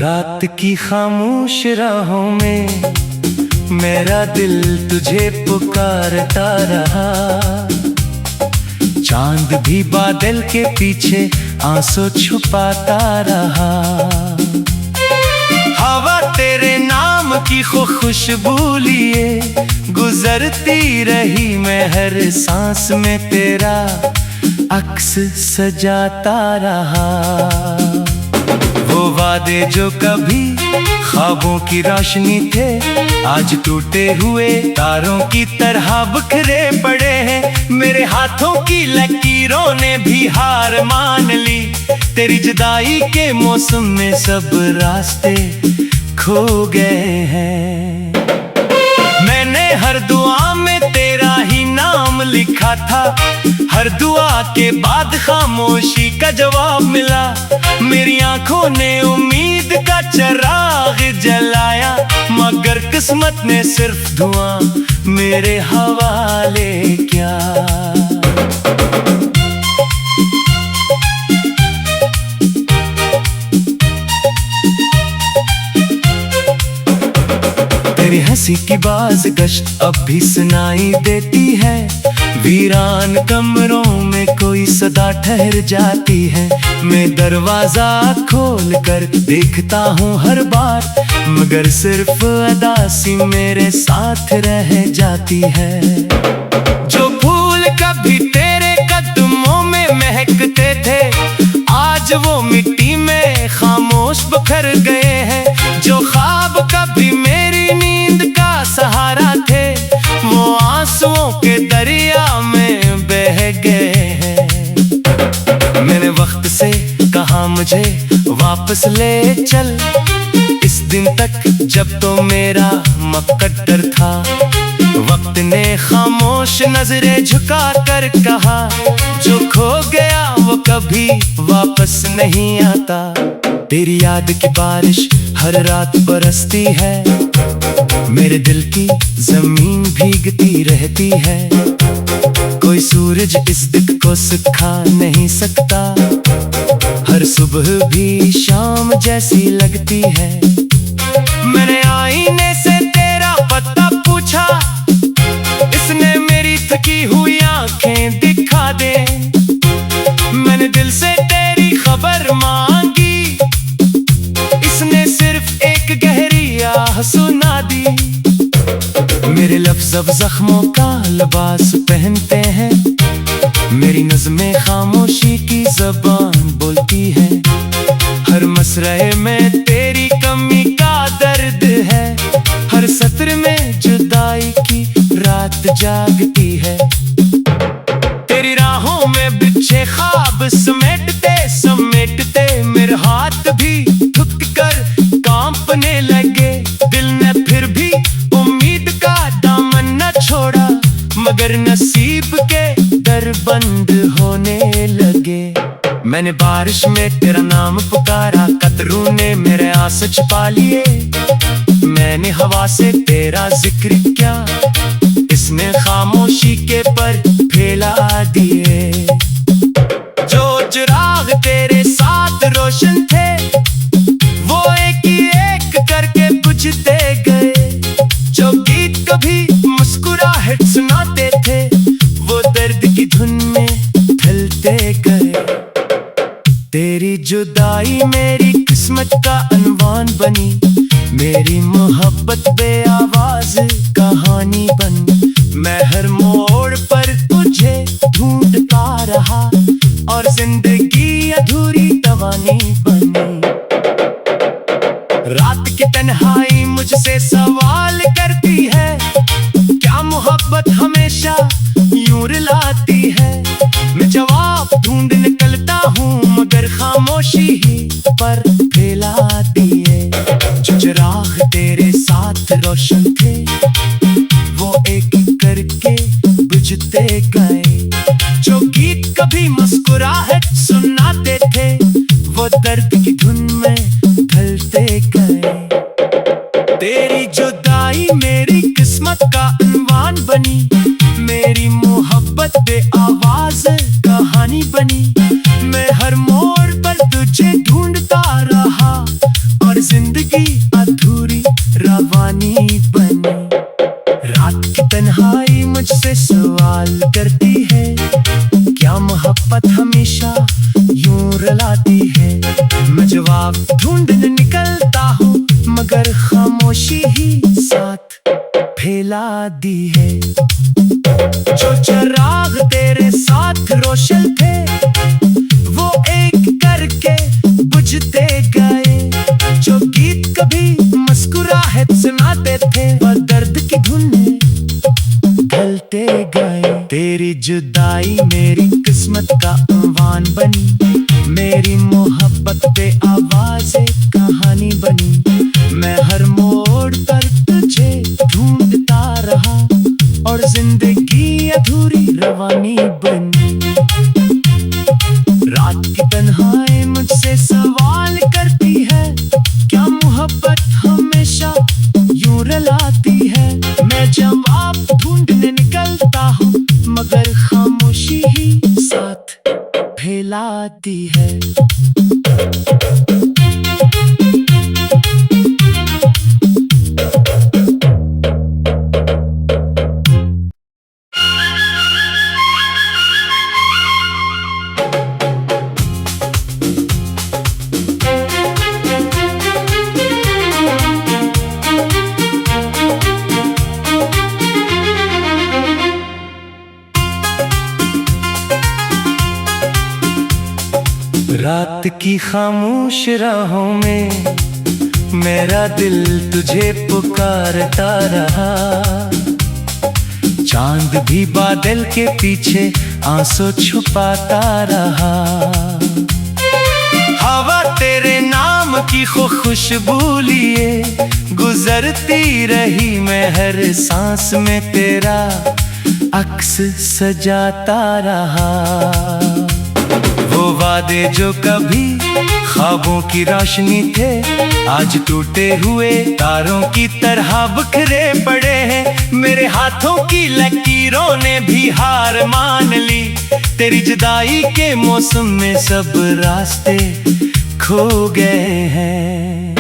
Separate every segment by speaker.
Speaker 1: रात की खामोश राहों में मेरा दिल तुझे पुकारता रहा। चांद भी बादल के पीछे आंसू छुपाता रहा। हवा तेरे नाम की खुशबू लिए गुजरती रही। मैं हर सांस में तेरा अक्स सजाता रहा। वो वादे जो कभी ख्वाबों की रोशनी थे आज टूटे हुए तारों की तरह बिखरे पड़े हैं। मेरे हाथों की लकीरों ने भी हार मान ली। तेरी जुदाई के मौसम में सब रास्ते खो गए हैं। मैंने हर दुआ में तेरा ही नाम लिखा था। हर दुआ के बाद खामोशी का जवाब मिला। मेरी आंखों ने उम्मीद का चिराग जलाया, मगर किस्मत ने सिर्फ धुआं मेरे हवाले किया। तेरी हंसी की बाज गश्त अब भी सुनाई देती है। वीरान कमरों में कोई सदा ठहर जाती है। मैं दरवाजा खोल कर देखता हूँ हर बार, मगर सिर्फ अदा सी मेरे साथ रह जाती है। जो फूल कभी तेरे कदमों में महकते थे आज वो मिट्टी में खामोश बिखर गए हैं। जो ख्वाब कभी मेरी नींद का सहारा थे वो आंसुओं के दरिया में बह गए हैं। मैंने वक्त से कहा मुझे वापस ले चल, इस दिन तक जब तो मेरा मुकद्दर था। वक्त ने खामोश नजरें झुका कर कहा जो खो गया वो कभी वापस नहीं आता। तेरी याद की बारिश हर रात बरसती है। मेरे दिल की जमीन भीगती रहती है। कोई सूरज इस दिल को सुखा नहीं सकता। हर सुबह भी शाम जैसी लगती है। मैंने आईने से तेरा पता पूछा, इसने मेरी थकी हुई आंखें दिखा दे। मैंने दिल से तेरी खबर मांगी, इसने सिर्फ एक गहरी आह सुना दी। मेरे लफ्ज़ अब जख्मों का लिबास पहनते हैं। मेरी नज़्में खामोशी की ज़बान बोलती है। हर मसरे में तेरी कमी का दर्द है। हर सत्र में जुदाई की रात जागती है। तेरी राहों में बिछे ख्वाब समेटते समेटते मेरे हाथ भी थक कर कांपने लगे। दिल ने फिर भी उम्मीद का दामन न छोड़ा, मगर नसीब के दर बंद होने लगे। मैंने बारिश में तेरा नाम पुकारा, कतरों ने मेरे आंसू छुपा लिए। मैंने हवा से तेरा जिक्र किया, इसने खामोशी के पर फैला दिए। जो चिराग तेरे साथ रोशन थे वो एक ही एक करके बुझते गए। जो गीत कभी मुस्कुराहट सुनाते थे वो दर्द की धुन में ढलते गए। तेरी जुदाई मेरी किस्मत का अनवान बनी। मेरी मोहब्बत बेआवाज कहानी बन। मैं हर मोड़ पर तुझे ढूंढता रहा और जिंदगी अधूरी दवानी बनी। रात की तन्हाई मुझसे सवाल करती है, क्या मोहब्बत हमेशा यूं रुलाती है। मैं जवाब ढूंढ निकलता हूँ मगर खामोशी ही पर फैलाती है। जो चिराग तेरे साथ रोशन थे वो एक एक करके बुझते गए। जो गीत कभी मुस्कुराहट सुनाते थे वो दर्द की धुन में ढलते गए। तेरी जुदाई मेरी किस्मत का अनवान बनी। मेरी मोहब्बत बेआवाज कहानी बनी। मैं हर मोड़ पर तुझे ढूंढता रहा और मोहब्बत हमेशा यूं रुलाती है। मैं जवाब ढूंढने निकलता हूँ मगर खामोशी ही साथ फैला दी है। जो चिराग तेरे साथ रोशन थे वो एक करके बुझते गए। जो गीत कभी मुस्कुराहट सुनाते थे वो दर्द की धुनें ढलते गए। तेरी जुदाई मेरी किस्मत का उन्वान बनी, मेरी मोहब्बत पे आवाज़ एक कहानी बनी। मैं हर मोड़ पर तुझे ढूंढता रहा और जिंदगी अधूरी रवानी बनी। रात की तन्हाई मुझसे सवाल करती है, क्या मोहब्बत हमेशा यूं रुलाती है। मैं जवाब ढूंढने निकलता हूँ मगर खामोशी ही साथ फैलाती है। रात की खामोश राहों में मेरा दिल तुझे पुकारता रहा। चांद भी बादल के पीछे आंसू छुपाता रहा। हवा तेरे नाम की खुशबू लिए गुजरती रही। मैं हर सांस में तेरा अक्स सजाता रहा। वो वादे जो कभी ख्वाबों की रोशनी थे आज टूटे हुए तारों की तरह बिखरे पड़े हैं। मेरे हाथों की लकीरों ने भी हार मान ली। तेरी जुदाई के मौसम में सब रास्ते खो गए हैं।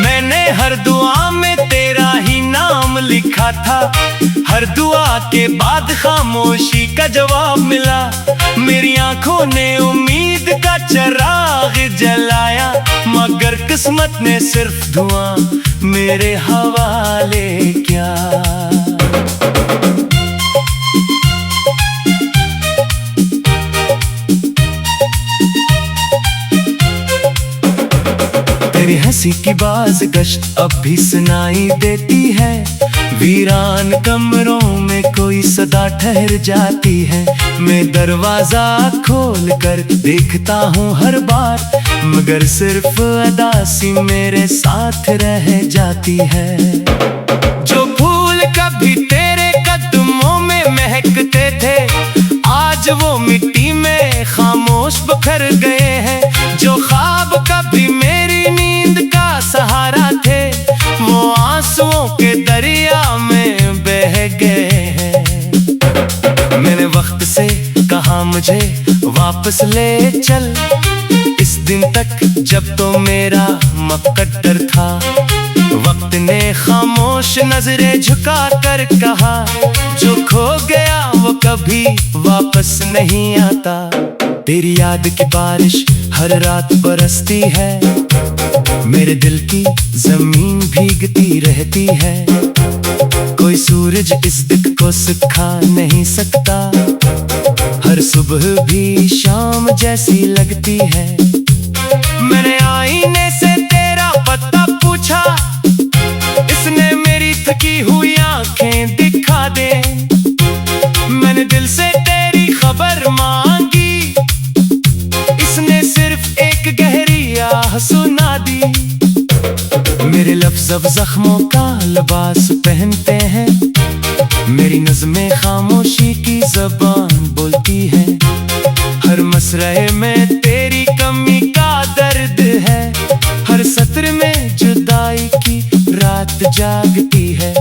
Speaker 1: मैंने हर दुआ में तेरा ही नाम लिखा था, हर दुआ के बाद खामोशी का जवाब मिला। मेरी आंखों ने उम्मीद का चिराग जलाया मगर किस्मत ने सिर्फ धुआं मेरे हवाले किया। तेरी हंसी की बाज गश्त अब भी सुनाई देती है। वीरान कमरों में कोई सदा ठहर जाती है। मैं दरवाजा खोल कर देखता हूँ हर बार मगर सिर्फ अदासी मेरे साथ रह जाती है। जो फूल कभी तेरे कदमों में महकते थे आज वो मिट्टी में खामोश बिखर गए हैं। जो ख्वाब कभी मेरी नींद का सहारा थे वो आंसुओं के दरिया में बह गए हैं। मैंने वक्त से कहा मुझे वापस ले चल, इस दिन तक जब तो मेरा मुकद्दर था। वक्त ने खामोश नजरें झुका कर कहा जो खो गया वो कभी वापस नहीं आता। तेरी याद की बारिश हर रात बरसती है, मेरे दिल की जमीन भीगती रहती है। कोई सूरज इस दिल को सुखा नहीं सकता, हर सुबह भी शाम जैसी लगती है। मैंने आईने से तेरा पता पूछा, इसने मेरी थकी हुई आंखें दिखा दे। मैंने दिल से तेरी खबर मांगी, इसने सिर्फ एक गहरी आह सुना दी। मेरे लफ्ज़ अब जख्मों का लिबास पहनते हैं, मेरी नज़्में खामोशी की ज़बान बोलती है। हर मसरे में तेरी कमी का दर्द है, हर सत्र में जुदाई की रात जागती है।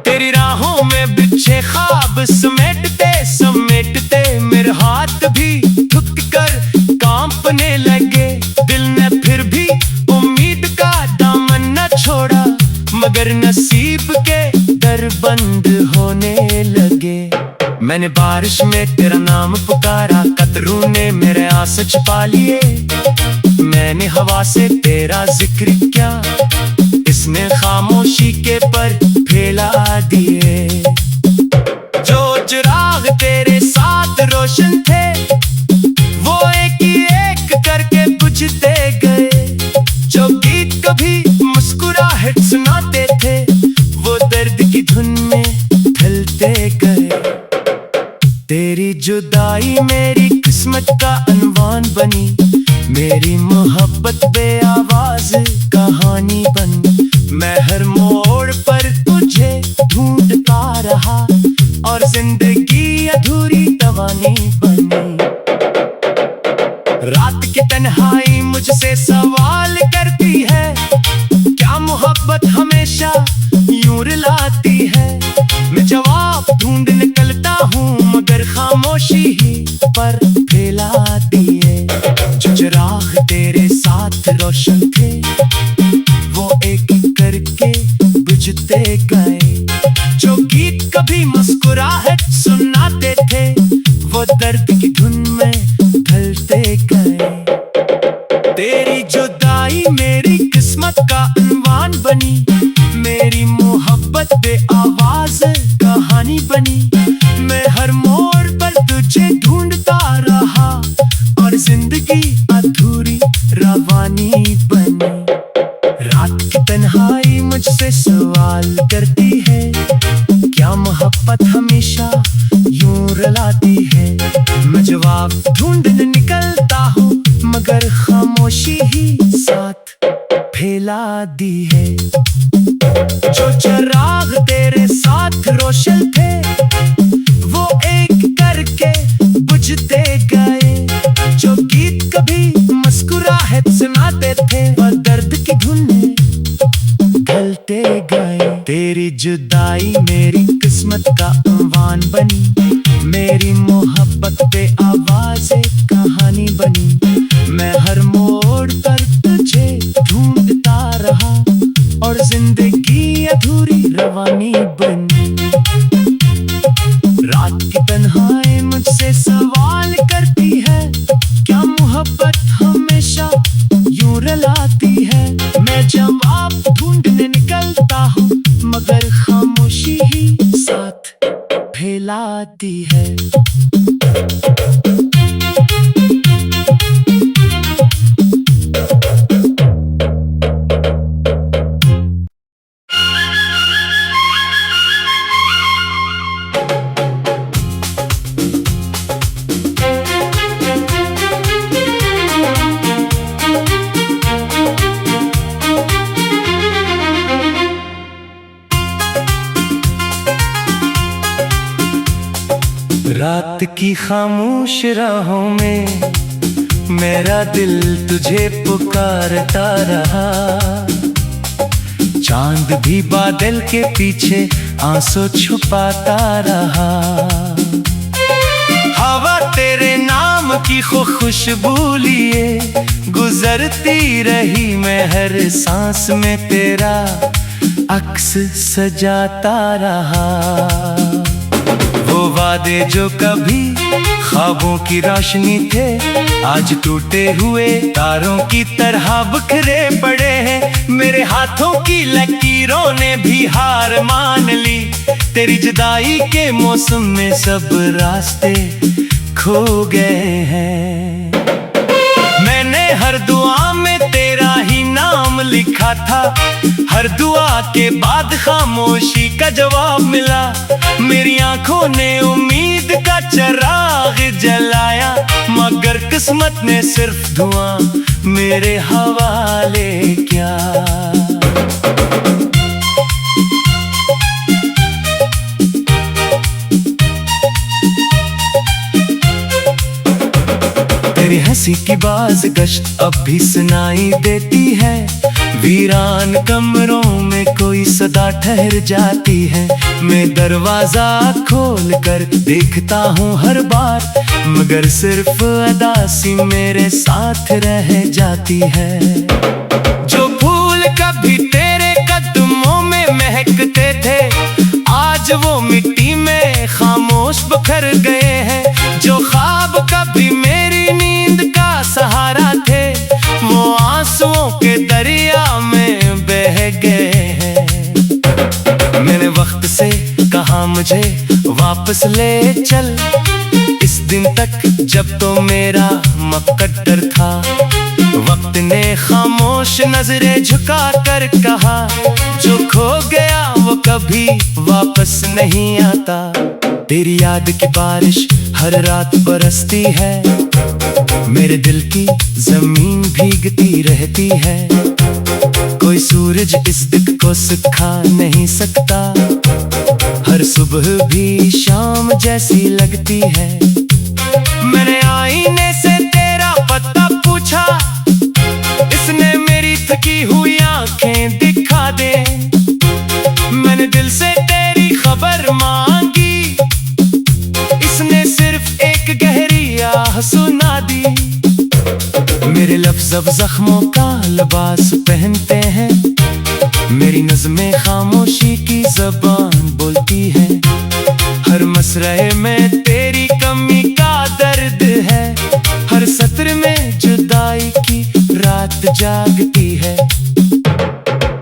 Speaker 1: तेरी राहों में बिछे ख्वाब समेटते समेटते मेरे हाथ भी थक कर कांपने लगे। दिल ने फिर भी उम्मीद का दामन न छोड़ा, मगर नसीब के दर बंद होने लगे। मैंने बारिश ने तेरा नाम पुकारा, कतरों ने मेरे आस छुपा लिए। मैंने हवा से तेरा जिक्र किया, इसने खामोशी के पर फैला दिए। जो चिराग तेरे साथ रोशन थे, वो एक ही एक करके बुझते गए। जो गीत कभी मुस्कुराहट सुनाते थे, वो दर्द की धुन में ढलते गए। तेरी जुदाई मेरी किस्मत का अनवान बनी, मेरी मोहब्बत बेआवाज कहानी बन। मैं हर मोड़ पर तुझे ढूंढता रहा, और जिंदगी अधूरी दवानी बनी। रात की तन्हाई मुझसे सवाल करती है, क्या मोहब्बत हमेशा यूं रुलाती है। मैं जवाब ढूंढ निकलता हूँ, मगर खामोशी ही पर फैलाती है। जो चिराग तेरे साथ रोशन थे, वो एक एक करके बुझते गए। जो गीत कभी मुस्कुराहट सुनाते थे, वो दर्द की धुन में ढलते गए। तेरी जुदाई मेरी किस्मत का अनवान बनी, मेरी मोहब्बत बेआवाज कहानी बनी। मैं हर मोड़ पर तुझे ढूंढता रहा, और जिंदगी अधूरी रवानी बनी। रात की तन्हाई मुझसे सवाल करती है, क्या मोहब्बत हमेशा यूं रुलाती है। मैं जवाब ढूंढने निकलता हूँ, मगर खामोशी ही साथ फैला दी है। जो चिराग तेरे साथ रोशन थे, वो एक करके बुझते गए। जो गीत कभी मुस्कुराहट सुनाते थे, वो दर्द की धुन में ढलते गए। तेरी जुदाई मेरी किस्मत का अनवान बनी, मेरी मोहब्बत पे आवाज कहानी बनी। मैं हर मोड़ पर तुझे ढूंढता रहा, और जिंदगी अधूरी रवानी बनी। रात की तन्हाई मुझसे सवाल करती है, क्या मोहब्बत हमेशा यूं रुलाती है। मैं जवाब ढूंढने निकलता हूँ, मगर खामोशी ही साथ फैलाती है। रात की खामोश राहों में मेरा दिल तुझे पुकारता रहा। चांद भी बादल के पीछे आंसू छुपाता रहा। हवा तेरे नाम की खुशबू लिए गुजरती रही। मैं हर सांस में तेरा अक्स सजाता रहा। वो वादे जो कभी ख्वाबों की रोशनी थे, आज टूटे हुए तारों की तरह बिखरे पड़े हैं। मेरे हाथों की लकीरों ने भी हार मान ली। तेरी जुदाई के मौसम में सब रास्ते खो गए हैं। मैंने हर दुआ में तेरा ही नाम लिखा था। हर दुआ के बाद खामोशी का जवाब मिला। मेरी आंखों ने उम्मीद का चिराग जलाया, मगर किस्मत ने सिर्फ धुआं मेरे हवाले किया। तेरी हंसी की बाज गश्त अब भी सुनाई देती है। वीरान कमरों में कोई सदा ठहर जाती है। मैं दरवाजा खोल कर देखता हूँ हर बार, मगर सिर्फ अदासी मेरे साथ रह जाती है। जो फूल कभी तेरे कदमों में महकते थे, आज वो मिट्टी में खामोश बिखर गए हैं। दिन तक जब तो मेरा मुकद्दर था, वक्त ने खामोश नजरें झुका कर कहा, जो खो गया वो कभी वापस नहीं आता। तेरी याद की बारिश हर रात बरसती है, मेरे दिल की जमीन भीगती रहती है। कोई सूरज इस दुख को सुखा नहीं सकता, हर सुबह भी शाम जैसी लगती है। मैंने आईने से तेरा पता पूछा, इसने मेरी थकी हुई आंखें दिखा दे। मैंने दिल से तेरी खबर मांगी, इसने सिर्फ एक गहरी आह सुना दी। मेरे लफ्ज़ अब जख्मों का लिबास पहनते हैं, मेरी नज़्में खामोशी की ज़बान बोलती है। हर मसरए में तेरी कमी का दर्द है, हर सत्र में जुदाई की रात जागती है।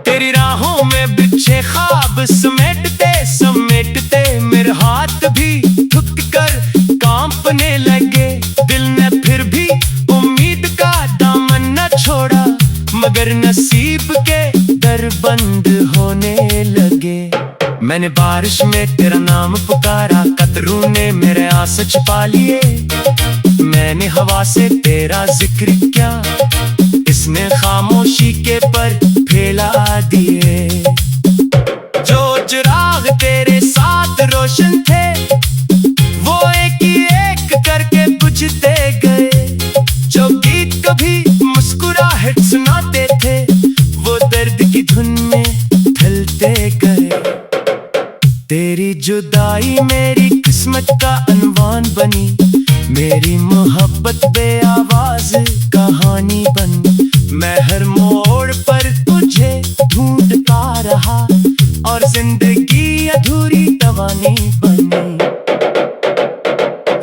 Speaker 1: तेरी राहों में बिछे ख्वाब समेटते समेटते मेरे हाथ भी थक कर कांपने लगे। दिल ने फिर भी उम्मीद का दामन न छोड़ा, मगर नसीब के दर बंद होने लगे। मैंने बारिश में तेरा नाम पुकारा, कतरों ने मेरे आंसू छुपा लिए। मैंने हवा से तेरा जिक्र किया, इसने खामोशी के पर फैला दिए। जो चिराग तेरे साथ रोशन थे, वो एक ही एक करके बुझते गए। जो गीत कभी मुस्कुराहट सुनाते थे, वो दर्द की धुन में ढलते गए। तेरी जुदाई मेरी किस्मत का अनवान बनी, मेरी मोहब्बत बेआवाज कहानी बनी। मैं हर मोड़ पर तुझे ढूंढता रहा, और जिंदगी अधूरी दवानी बनी।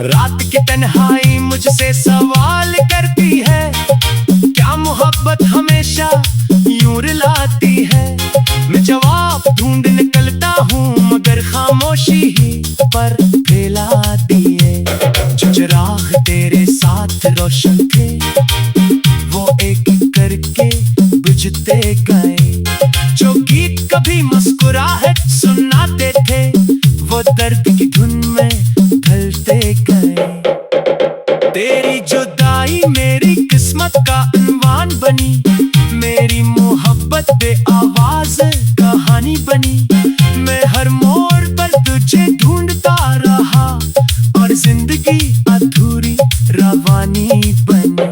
Speaker 1: रात की तन्हाई मुझसे सवाल करती है, क्या मोहब्बत हमेशा यूं रुलाती है। मैं जवाब ढूंढ निकलता हूँ, मगर खामोशी ही पर फैलाती है। जो चिराग तेरे साथ रोशन थे, वो एक एक करके बुझते गए। जो गीत कभी मुस्कुराहट सुनाते थे, वो दर्द की धुन में ढलते गए। तेरी जुदाई मेरी किस्मत का अनवान बनी, मेरी मोहब्बत बेआवाज कहानी बनी। मैं हर मोड़ पर तुझे ढूंढता रहा, और जिंदगी अधूरी रवानी बनी।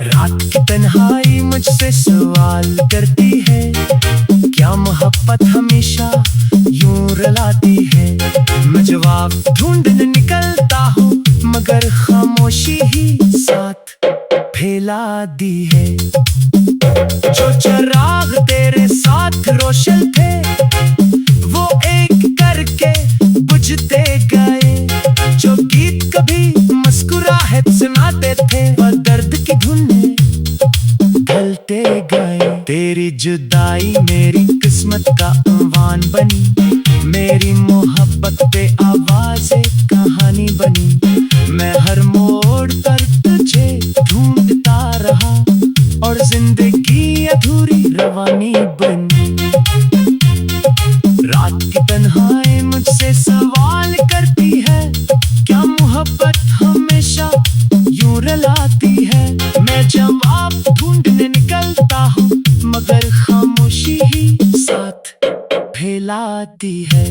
Speaker 1: रात की तन्हाई मुझसे सवाल करती है, क्या मोहब्बत हमेशा यूं रुलाती है। मैं जवाब ढूंढने निकलता हूँ, मगर खामोशी ही साथ फैला दी है। जो चिराग तेरे साथ रोशन थे, वो एक करके बुझते गए। जो गीत कभी मुस्कुराहट सुनाते थे, वो दर्द की धुन में ढलते गए। तेरी जुदाई मेरी किस्मत का अनवान बनी, मेरी मोहब्बत पे आवाज कहानी बनी। मैं हर मोड़ पर तुझे ढूंढता रहा, और जिंदगी अधूरी रवानी बनी। रात की तन्हाई मुझसे सवाल करती है, क्या मोहब्बत हमेशा यूं रुलाती है। मैं जवाब ढूंढने निकलता हूँ, मगर खामोशी ही साथ फैलाती है।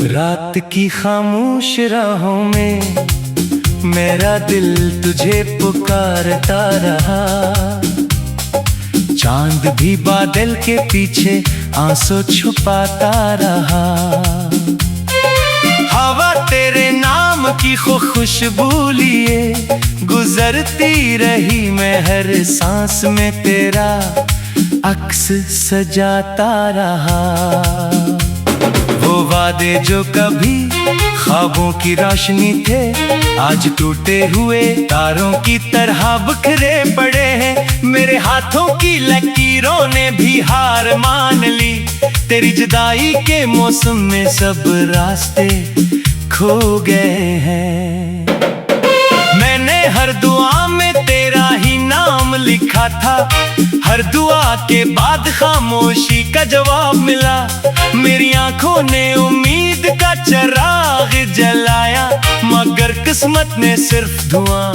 Speaker 1: रात की खामोश राहों में मेरा दिल तुझे पुकारता रहा। चांद भी बादल के पीछे आंसू छुपाता रहा। हवा तेरे नाम शाम की खुशबू लिए गुजरती रही मैं, हर सांस में तेरा अक्स सजाता रहा। वो वादे जो कभी ख्वाबों की रोशनी थे, आज टूटे हुए तारों की तरह बिखरे पड़े हैं। मेरे हाथों की लकीरों ने भी हार मान ली, तेरी जुदाई के मौसम में सब रास्ते खो गए हैं। मैंने हर दुआ में तेरा ही नाम लिखा था, हर दुआ के बाद खामोशी का जवाब मिला। मेरी आंखों ने उम्मीद का चिराग जलाया, मगर किस्मत ने सिर्फ धुआं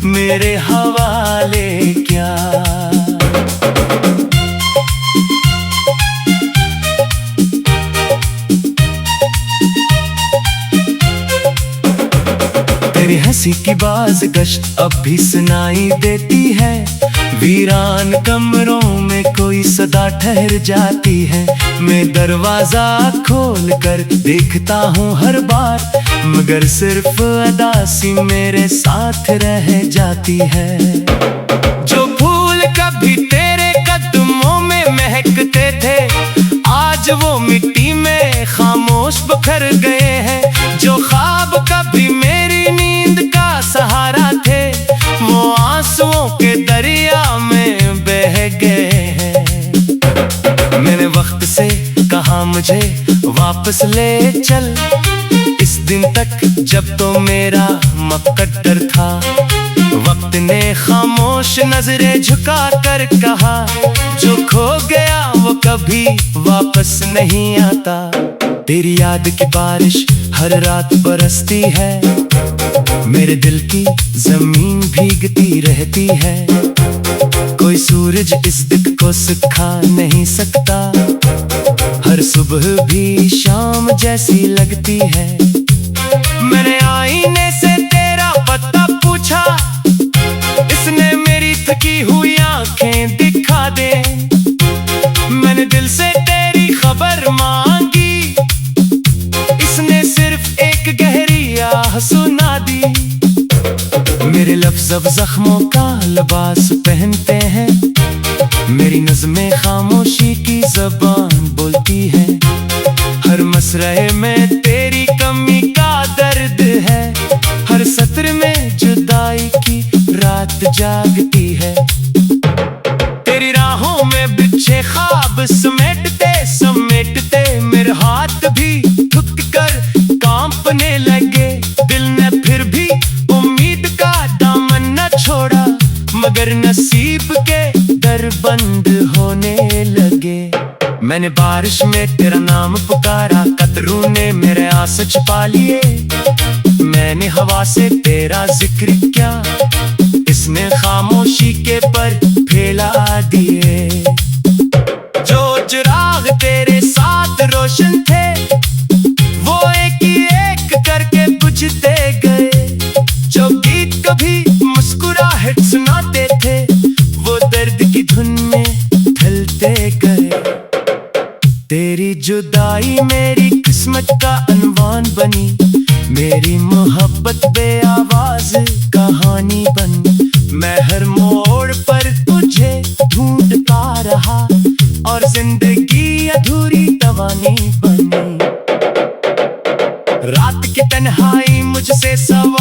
Speaker 1: मेरे हवाले किया। तेरी हंसी की बाज गश्त अब भी सुनाई देती है, वीरान कमरों में कोई सदा ठहर जाती है। मैं दरवाजा खोल कर देखता हूँ हर बार, मगर सिर्फ अदासी मेरे साथ रह जाती है। जो फूल कभी तेरे कदमों में महकते थे, आज वो मिट्टी में खामोश बिखर गए हैं। जो ख्वाब कभी मेरी नींद का सहारा थे, वो आंसुओं के दरिया में बह गए हैं। मैंने वक्त से कहा मुझे वापस ले चल, इस दिन तक जब तो मेरा मुकद्दर था। वक्त ने खामोश नजरें झुका कर कहा, जो खो गया वो कभी वापस नहीं आता। तेरी याद की बारिश हर रात बरसती है, मेरे दिल की जमीन भीगती रहती है। कोई सूरज इस दिल को सुखा नहीं सकता, हर सुबह भी शाम जैसी लगती है। मैंने आईने से तेरा पता पूछा, इसने मेरी थकी हुई आंखें दिखा दे। मैंने दिल से तेरी खबर मांगी, इसने सिर्फ एक गहरी आह सुना दी। मेरे लफ्ज़ अब जख्मों का लिबास पहनते हैं, मेरी नज़्में खामोशी की ज़बान बोलती है। हर मसरए में तेरी कमी का दर्द है, हर सत्र में जुदाई की रात जागती है। तेरी राहों में बिछे ख्वाब समेटते समेटते मेरे हाथ भी थक कर कांपने लगे। दिल ने फिर भी उम्मीद का दामन न छोड़ा, मगर नसीब के दर बंद होने लगे। मैंने बारिश में तेरा नाम पुकारा, कतरों ने मेरे आंसू छुपा लिए। मैंने हवा से तेरा जिक्र किया, इसने खामोशी के पर फैला दिए। जो चिराग तेरे साथ रोशन थे, वो एक ही एक करके बुझते गए। जो गीत कभी मुस्कुराहट सुनाते थे, वो दर्द की धुन में ढलते गए। तेरी जुदाई मेरी किस्मत का अनवान बनी, मेरी मोहब्बत बेआवाज कहानी बनी। मैं हर मोड़ पर तुझे ढूंढता रहा, और जिंदगी अधूरी दवानी बनी। रात की तन्हाई मुझसे सवाल